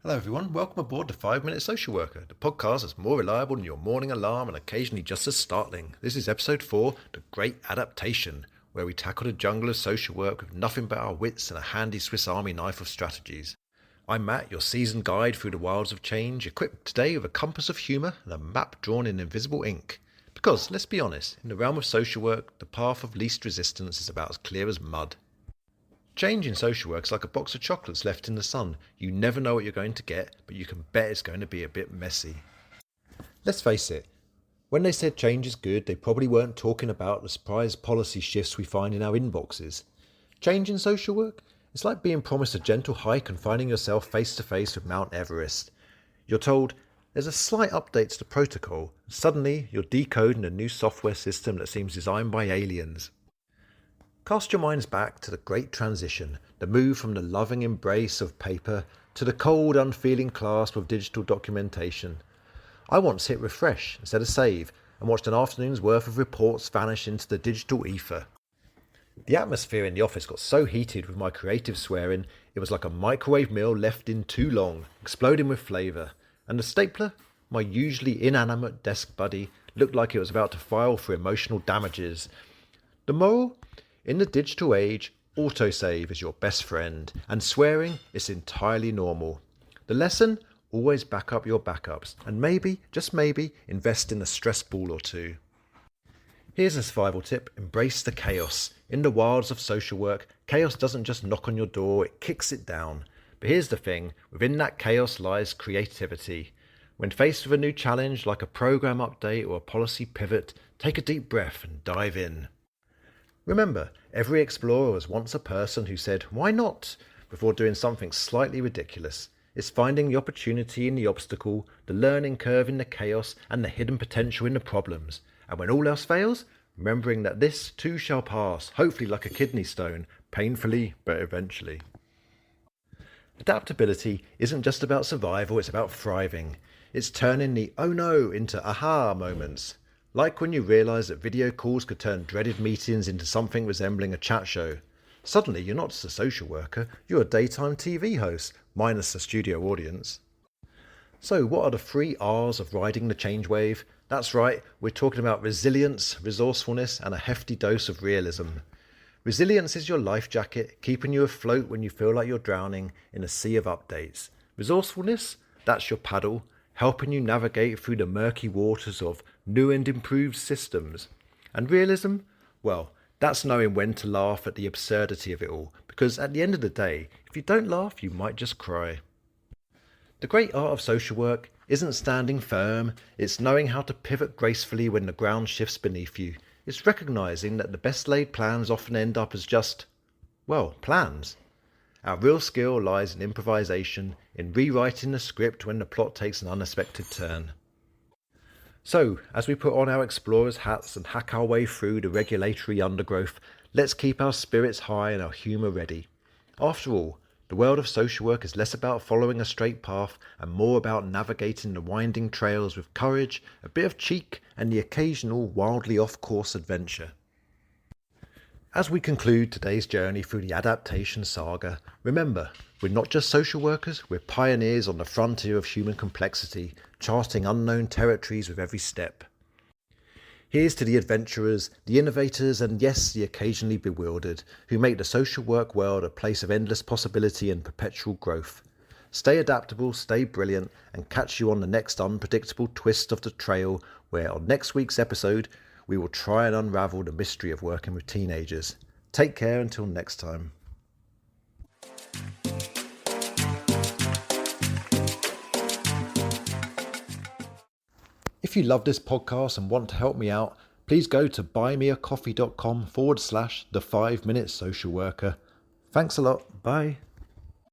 Hello everyone, welcome aboard the 5 Minute Social Worker, the podcast that's more reliable than your morning alarm and occasionally just as startling. This is episode 4, The Great Adaptation, where we tackle the jungle of social work with nothing but our wits and a handy Swiss Army knife of strategies. I'm Matt, your seasoned guide through the wilds of change, equipped today with a compass of humour and a map drawn in invisible ink. Because, let's be honest, in the realm of social work, the path of least resistance is about as clear as mud. Change in social work is like a box of chocolates left in the sun. You never know what you're going to get, but you can bet it's going to be a bit messy. Let's face it, when they said change is good, they probably weren't talking about the surprise policy shifts we find in our inboxes. Change in social work? It's like being promised a gentle hike and finding yourself face to face with Mount Everest. You're told, there's a slight update to the protocol, and suddenly you're decoding a new software system that seems designed by aliens. Cast your minds back to the great transition, the move from the loving embrace of paper to the cold, unfeeling clasp of digital documentation. I once hit refresh instead of save and watched an afternoon's worth of reports vanish into the digital ether. The atmosphere in the office got so heated with my creative swearing, it was like a microwave meal left in too long, exploding with flavour. And the stapler, my usually inanimate desk buddy, looked like it was about to file for emotional damages. The moral? In the digital age, autosave is your best friend, and swearing is entirely normal. The lesson? Always back up your backups, and maybe, just maybe, invest in a stress ball or two. Here's a survival tip: embrace the chaos. In the wilds of social work, chaos doesn't just knock on your door, it kicks it down. But here's the thing, within that chaos lies creativity. When faced with a new challenge like a program update or a policy pivot, take a deep breath and dive in. Remember, every explorer was once a person who said, "Why not?" before doing something slightly ridiculous. It's finding the opportunity in the obstacle, the learning curve in the chaos, and the hidden potential in the problems. And when all else fails, remembering that this too shall pass, hopefully like a kidney stone, painfully but eventually. Adaptability isn't just about survival, it's about thriving. It's turning the "oh no" into aha moments. Like when you realise that video calls could turn dreaded meetings into something resembling a chat show. Suddenly you're not just a social worker, you're a daytime TV host, minus the studio audience. So what are the 3 R's of riding the change wave? That's right, we're talking about resilience, resourcefulness and a hefty dose of realism. Resilience is your life jacket, keeping you afloat when you feel like you're drowning in a sea of updates. Resourcefulness? That's your paddle, helping you navigate through the murky waters of new and improved systems. And realism? Well, that's knowing when to laugh at the absurdity of it all, because at the end of the day, if you don't laugh, you might just cry. The great art of social work isn't standing firm, it's knowing how to pivot gracefully when the ground shifts beneath you. It's recognising that the best laid plans often end up as just, well, plans. Our real skill lies in improvisation, in rewriting the script when the plot takes an unexpected turn. So, as we put on our explorers' hats and hack our way through the regulatory undergrowth, let's keep our spirits high and our humour ready. After all, the world of social work is less about following a straight path and more about navigating the winding trails with courage, a bit of cheek, and the occasional wildly off-course adventure. As we conclude today's journey through the adaptation saga, remember, we're not just social workers, we're pioneers on the frontier of human complexity, charting unknown territories with every step. Here's to the adventurers, the innovators, and yes, the occasionally bewildered, who make the social work world a place of endless possibility and perpetual growth. Stay adaptable, stay brilliant, and catch you on the next unpredictable twist of the trail, where on next week's episode, we will try and unravel the mystery of working with teenagers. Take care until next time. If you love this podcast and want to help me out, please go to buymeacoffee.com/the 5 Minute Social Worker. Thanks a lot. Bye.